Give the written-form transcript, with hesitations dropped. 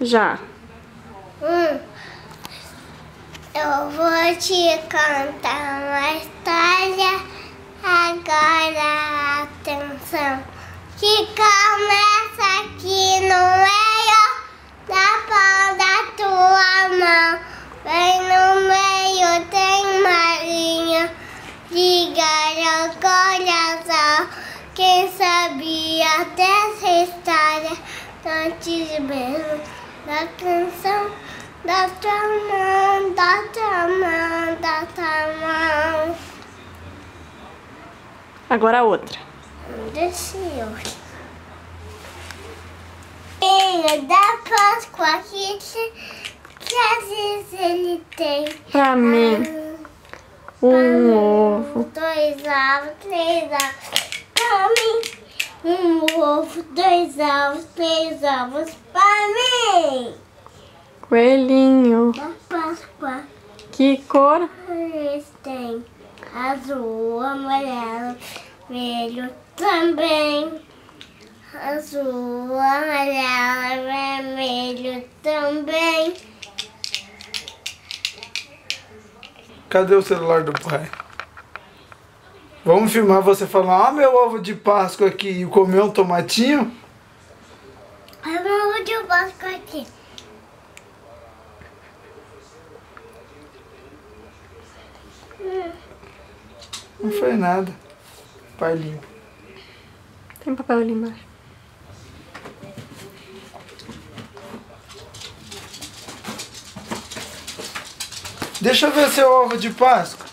Já. Eu vou te contar uma história. Agora atenção, que começa aqui no meio da palma da tua mão. Bem no meio tem uma linha de galho coração. Quem sabia dessa história antes mesmo da canção? Da tua mão, da tua mão, da tua mão. Agora a outra. Deixa eu. Filho da Páscoa que às vezes ele tem. Pra mim, um ovo. 2 ovos, 3 ovos. Pra mim, 1 ovo, 2 ovos, 3 ovos. Pra mim. Coelhinho. Da Páscoa. Que cor? Eles têm azul, amarelo, vermelho também. Azul, amarelo, vermelho também. Cadê o celular do pai? Vamos filmar você falando, meu ovo de Páscoa aqui e comer um tomatinho? Olha meu ovo de Páscoa aqui. Não foi nada. Pai limpo. Tem papel ali embaixo. Deixa eu ver seu ovo de Páscoa.